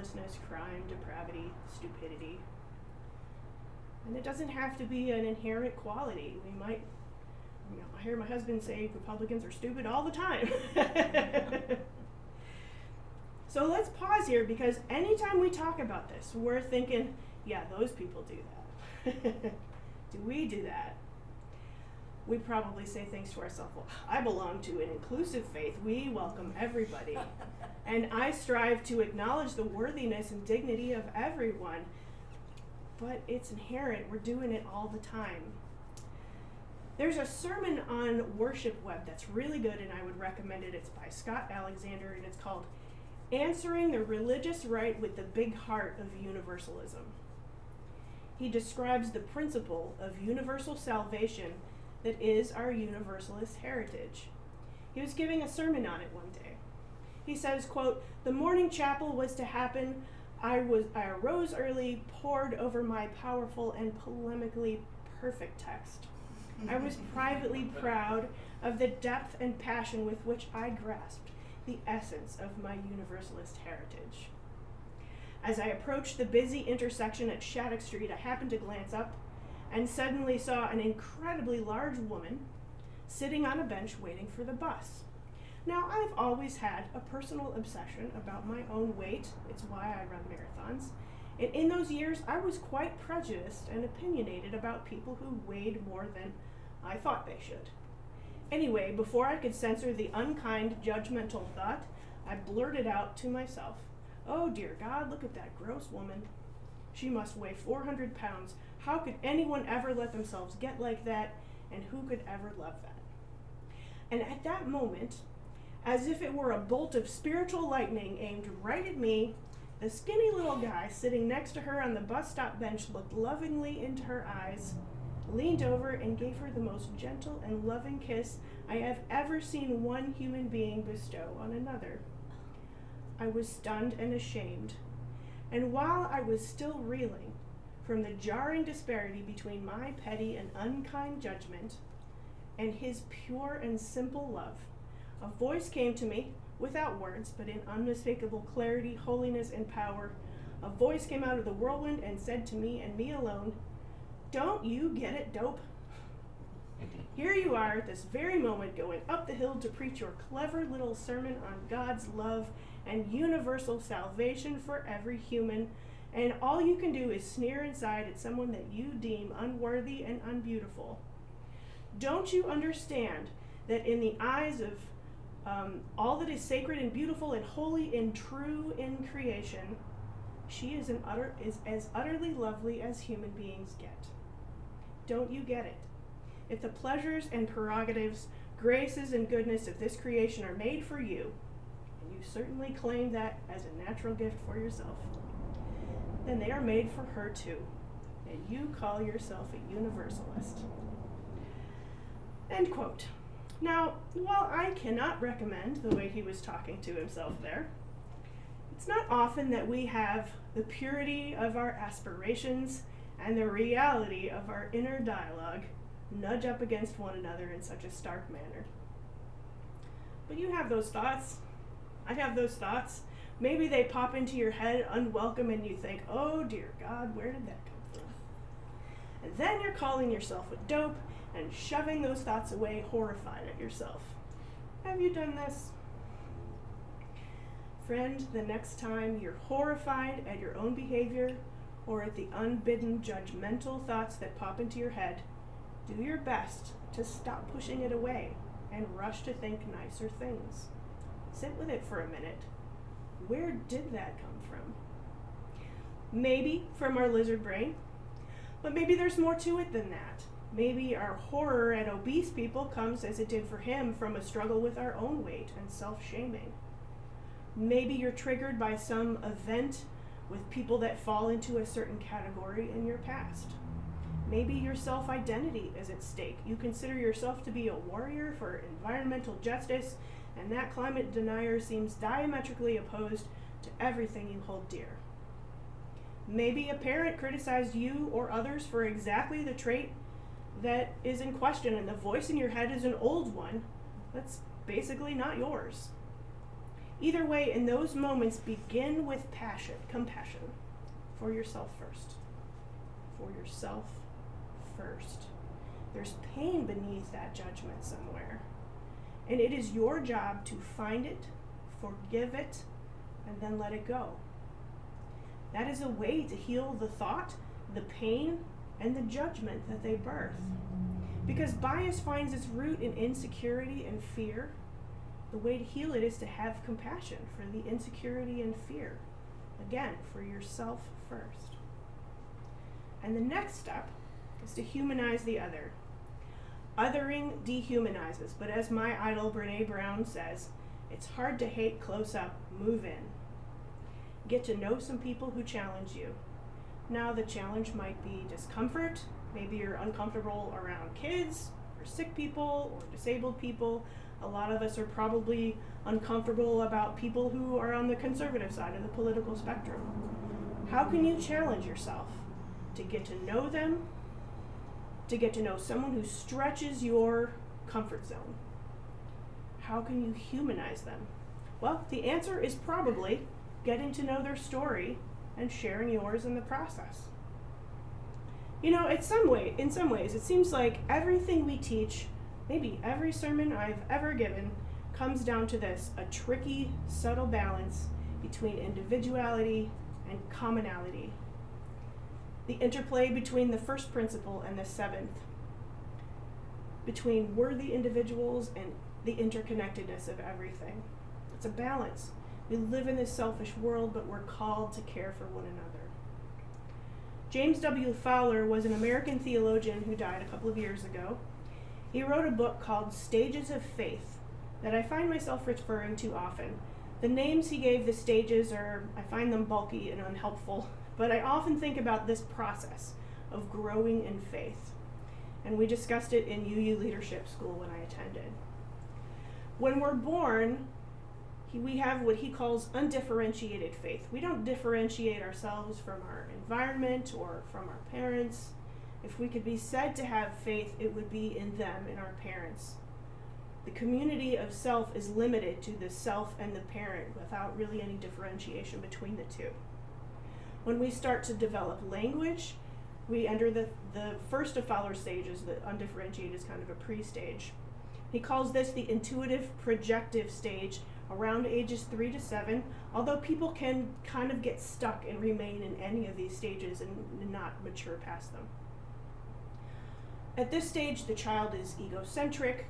lawlessness, crime, depravity, stupidity. And it doesn't have to be an inherent quality. We might, I hear my husband say Republicans are stupid all the time. So let's pause here, because anytime we talk about this, we're thinking, yeah, those people do that. Do we do that? We probably say things to ourselves, well, I belong to an inclusive faith. We welcome everybody. And I strive to acknowledge the worthiness and dignity of everyone. But it's inherent. We're doing it all the time. There's a sermon on Worship Web that's really good, and I would recommend it. It's by Scott Alexander, and it's called Answering the Religious Right with the Big Heart of Universalism. He describes the principle of universal salvation that is our Universalist heritage. He was giving a sermon on it one day. He says, quote, "The morning chapel was to happen. I arose early, pored over my powerful and polemically perfect text. I was privately proud of the depth and passion with which I grasped the essence of my Universalist heritage. As I approached the busy intersection at Shattuck Street, I happened to glance up and suddenly saw an incredibly large woman sitting on a bench waiting for the bus. Now, I've always had a personal obsession about my own weight. It's why I run marathons. And in those years, I was quite prejudiced and opinionated about people who weighed more than I thought they should. Anyway, before I could censor the unkind, judgmental thought, I blurted out to myself, oh dear God, look at that gross woman. She must weigh 400 pounds. How could anyone ever let themselves get like that? And who could ever love that? And at that moment, as if it were a bolt of spiritual lightning aimed right at me, the skinny little guy sitting next to her on the bus stop bench looked lovingly into her eyes, leaned over, and gave her the most gentle and loving kiss I have ever seen one human being bestow on another. I was stunned and ashamed, and while I was still reeling from the jarring disparity between my petty and unkind judgment and his pure and simple love, a voice came to me, without words, but in unmistakable clarity, holiness, and power. A voice came out of the whirlwind and said to me, and me alone, "Don't you get it, dope? Here you are at this very moment going up the hill to preach your clever little sermon on God's love and universal salvation for every human, and all you can do is sneer inside at someone that you deem unworthy and unbeautiful. Don't you understand that in the eyes of all that is sacred and beautiful and holy and true in creation, she is as utterly lovely as human beings get? Don't you get it? If the pleasures and prerogatives, graces and goodness of this creation are made for you, and you certainly claim that as a natural gift for yourself, then they are made for her too, and you call yourself a Universalist." End quote. Now, while I cannot recommend the way he was talking to himself there, it's not often that we have the purity of our aspirations and the reality of our inner dialogue nudge up against one another in such a stark manner. But you have those thoughts. I have those thoughts. Maybe they pop into your head unwelcome and you think, oh dear God, where did that come from? And then you're calling yourself a dope and shoving those thoughts away, horrified at yourself. Have you done this? Friend, the next time you're horrified at your own behavior or at the unbidden judgmental thoughts that pop into your head, do your best to stop pushing it away and rush to think nicer things. Sit with it for a minute. Where did that come from? Maybe from our lizard brain, but maybe there's more to it than that. Maybe our horror at obese people comes, as it did for him, from a struggle with our own weight and self-shaming. Maybe you're triggered by some event with people that fall into a certain category in your past. Maybe your self-identity is at stake. You consider yourself to be a warrior for environmental justice, and that climate denier seems diametrically opposed to everything you hold dear. Maybe a parent criticized you or others for exactly the trait that is in question, and the voice in your head is an old one that's basically not yours. Either way, in those moments, begin with compassion for yourself first. For yourself first. There's pain beneath that judgment somewhere. And it is your job to find it, forgive it, and then let it go. That is a way to heal the thought, the pain, and the judgment that they birth. Because bias finds its root in insecurity and fear. The way to heal it is to have compassion for the insecurity and fear. Again, for yourself first. And the next step is to humanize the other. Othering dehumanizes, but as my idol Brene Brown says, it's hard to hate close up, move in. Get to know some people who challenge you. Now the challenge might be discomfort. Maybe you're uncomfortable around kids, or sick people, or disabled people. A lot of us are probably uncomfortable about people who are on the conservative side of the political spectrum. How can you challenge yourself to get to know them, to get to know someone who stretches your comfort zone? How can you humanize them? Well, the answer is probably getting to know their story and sharing yours in the process. You know, in some ways, it seems like everything we teach, maybe every sermon I've ever given, comes down to this, a tricky, subtle balance between individuality and commonality. The interplay between the first principle and the seventh, between worthy individuals and the interconnectedness of everything. It's a balance. We live in this selfish world, but we're called to care for one another. James W. Fowler was an American theologian who died a couple of years ago. He wrote a book called Stages of Faith that I find myself referring to often. The names he gave the stages I find them bulky and unhelpful, but I often think about this process of growing in faith. And we discussed it in UU Leadership School when I attended. When we're born, we have what he calls undifferentiated faith. We don't differentiate ourselves from our environment or from our parents. If we could be said to have faith, it would be in them, in our parents. The community of self is limited to the self and the parent without really any differentiation between the two. When we start to develop language, we enter the first of Fowler's stages. The undifferentiated is kind of a pre-stage. He calls this the intuitive projective stage, around ages 3 to 7, although people can kind of get stuck and remain in any of these stages and not mature past them. At this stage, the child is egocentric.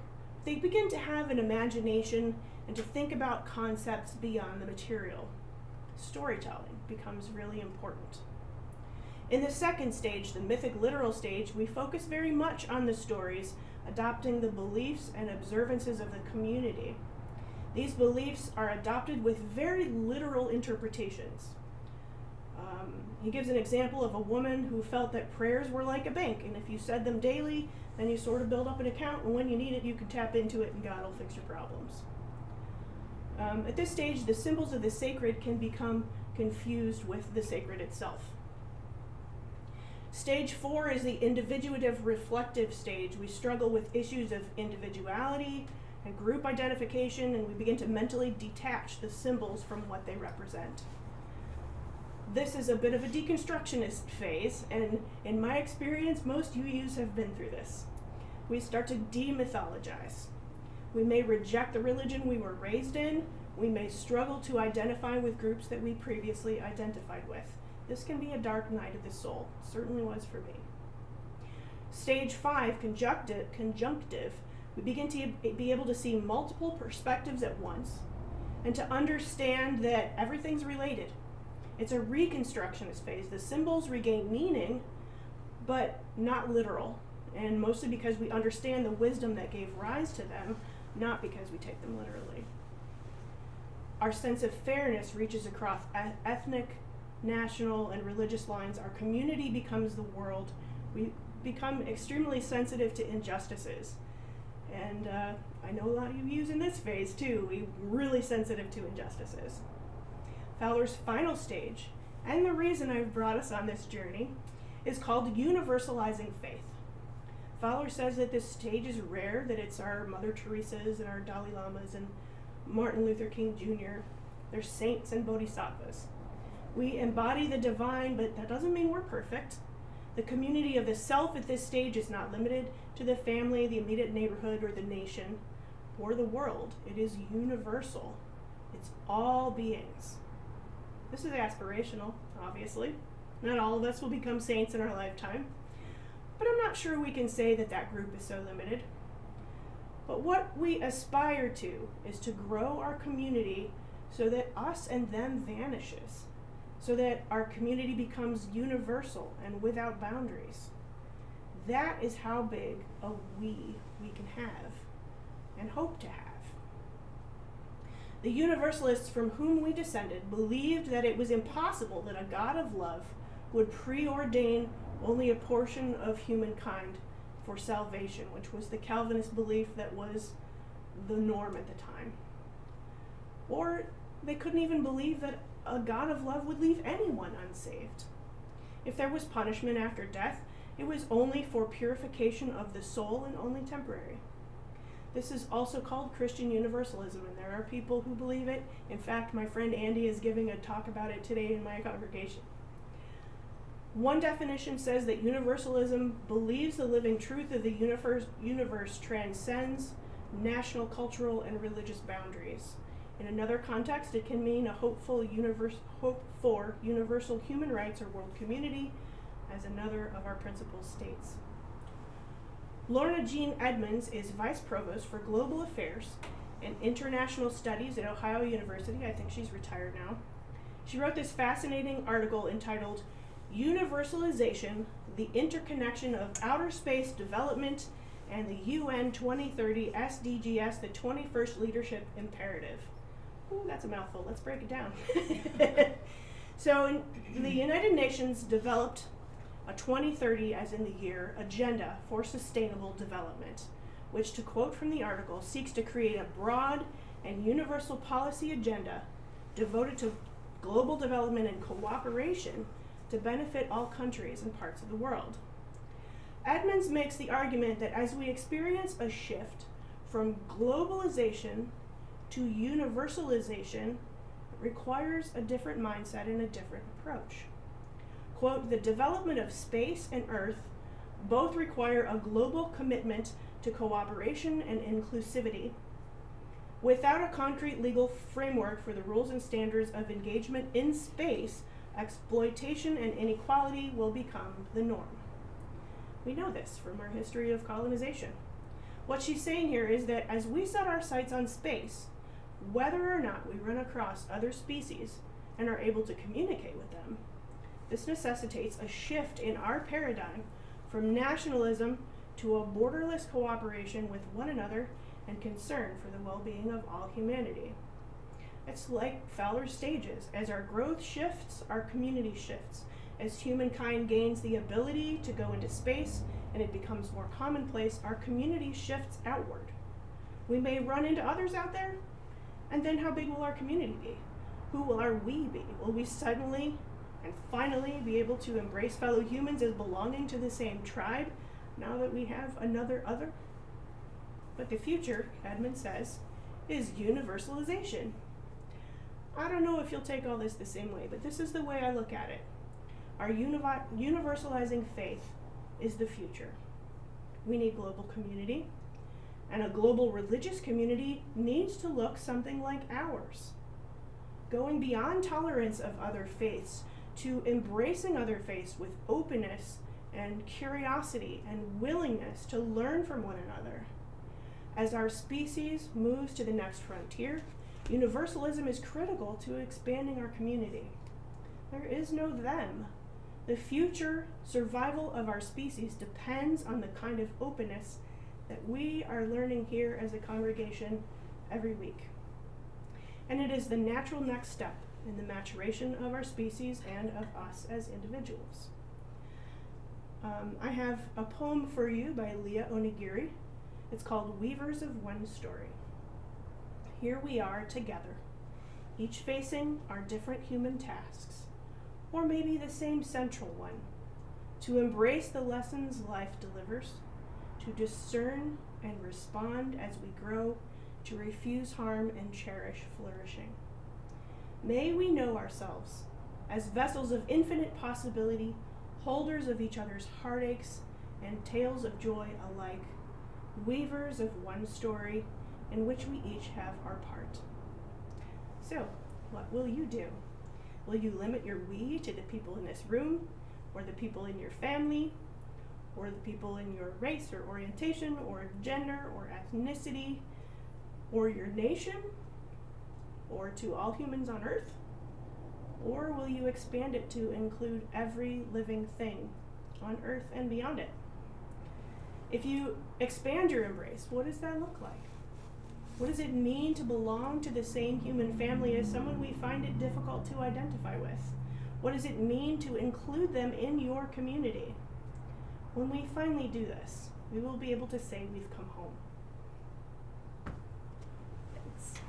They begin to have an imagination and to think about concepts beyond the material. Storytelling becomes really important. In the second stage, the mythic literal stage, we focus very much on the stories, adopting the beliefs and observances of the community. These beliefs are adopted with very literal interpretations. He gives an example of a woman who felt that prayers were like a bank, and if you said them daily, then you sort of build up an account, and when you need it, you can tap into it and God will fix your problems. At this stage, the symbols of the sacred can become confused with the sacred itself. Stage 4 is the individuative reflective stage. We struggle with issues of individuality and group identification, and we begin to mentally detach the symbols from what they represent. This is a bit of a deconstructionist phase, and in my experience, most UUs have been through this. We start to demythologize. We may reject the religion we were raised in. We may struggle to identify with groups that we previously identified with. This can be a dark night of the soul. It certainly was for me. Stage 5, conjunctive, we begin to be able to see multiple perspectives at once and to understand that everything's related. It's a reconstructionist phase. The symbols regain meaning, but not literal, and mostly because we understand the wisdom that gave rise to them, not because we take them literally. Our sense of fairness reaches across ethnic, national, and religious lines. Our community becomes the world. We become extremely sensitive to injustices. And I know a lot of you use in this phase too. We're really sensitive to injustices. Fowler's final stage, and the reason I've brought us on this journey, is called universalizing faith. Fowler says that this stage is rare, that it's our Mother Teresa's and our Dalai Lamas and Martin Luther King Jr. They're saints and bodhisattvas. We embody the divine, but that doesn't mean we're perfect. The community of the self at this stage is not limited to the family, the immediate neighborhood, or the nation, or the world. It is universal. It's all beings. This is aspirational, obviously. Not all of us will become saints in our lifetime, but I'm not sure we can say that that group is so limited. But what we aspire to is to grow our community so that us and them vanishes, so that our community becomes universal and without boundaries. That is how big a we can have and hope to have. The Universalists from whom we descended believed that it was impossible that a God of love would preordain only a portion of humankind for salvation, which was the Calvinist belief that was the norm at the time. Or they couldn't even believe that a God of love would leave anyone unsaved. If there was punishment after death, it was only for purification of the soul and only temporary. This is also called Christian Universalism, and there are people who believe it. In fact, my friend Andy is giving a talk about it today in my congregation. One definition says that Universalism believes the living truth of the universe transcends national, cultural, and religious boundaries. In another context, it can mean a hope for universal human rights or world community, as another of our principal states. Lorna Jean Edmonds is Vice Provost for Global Affairs and International Studies at Ohio University. I think she's retired now. She wrote this fascinating article entitled Universalization, the Interconnection of Outer Space Development and the UN 2030 SDGs, the 21st Leadership Imperative. Ooh, that's a mouthful. Let's break it down. So the United Nations developed a 2030, as in the year, agenda for sustainable development, which, to quote from the article, seeks to create a broad and universal policy agenda devoted to global development and cooperation to benefit all countries and parts of the world. Edmonds makes the argument that as we experience a shift from globalization to universalization, it requires a different mindset and a different approach. Quote, the development of space and Earth both require a global commitment to cooperation and inclusivity. Without a concrete legal framework for the rules and standards of engagement in space, exploitation and inequality will become the norm. We know this from our history of colonization. What she's saying here is that as we set our sights on space, whether or not we run across other species and are able to communicate with them, this necessitates a shift in our paradigm from nationalism to a borderless cooperation with one another and concern for the well-being of all humanity. It's like Fowler's stages. As our growth shifts, our community shifts. As humankind gains the ability to go into space and it becomes more commonplace, our community shifts outward. We may run into others out there, and then how big will our community be? Who will our we be? Will we suddenly and finally be able to embrace fellow humans as belonging to the same tribe now that we have another other? But the future, Edmund says, is universalization. I don't know if you'll take all this the same way, but this is the way I look at it. Our universalizing faith is the future. We need global community, and a global religious community needs to look something like ours. Going beyond tolerance of other faiths to embracing other faiths with openness and curiosity and willingness to learn from one another. As our species moves to the next frontier, universalism is critical to expanding our community. There is no them. The future survival of our species depends on the kind of openness that we are learning here as a congregation every week. And it is the natural next step in the maturation of our species and of us as individuals. I have a poem for you by Leah Onigiri. It's called Weavers of One Story. Here we are together, each facing our different human tasks, or maybe the same central one, to embrace the lessons life delivers, to discern and respond as we grow, to refuse harm and cherish flourishing. May we know ourselves as vessels of infinite possibility, holders of each other's heartaches and tales of joy alike, weavers of one story in which we each have our part. So, what will you do? Will you limit your we to the people in this room, or the people in your family, or the people in your race or orientation or gender or ethnicity, or your nation, or to all humans on earth? Or will you expand it to include every living thing on earth and beyond it? If you expand your embrace, what does that look like? What does it mean to belong to the same human family as someone we find it difficult to identify with? What does it mean to include them in your community? When we finally do this, we will be able to say we've come home.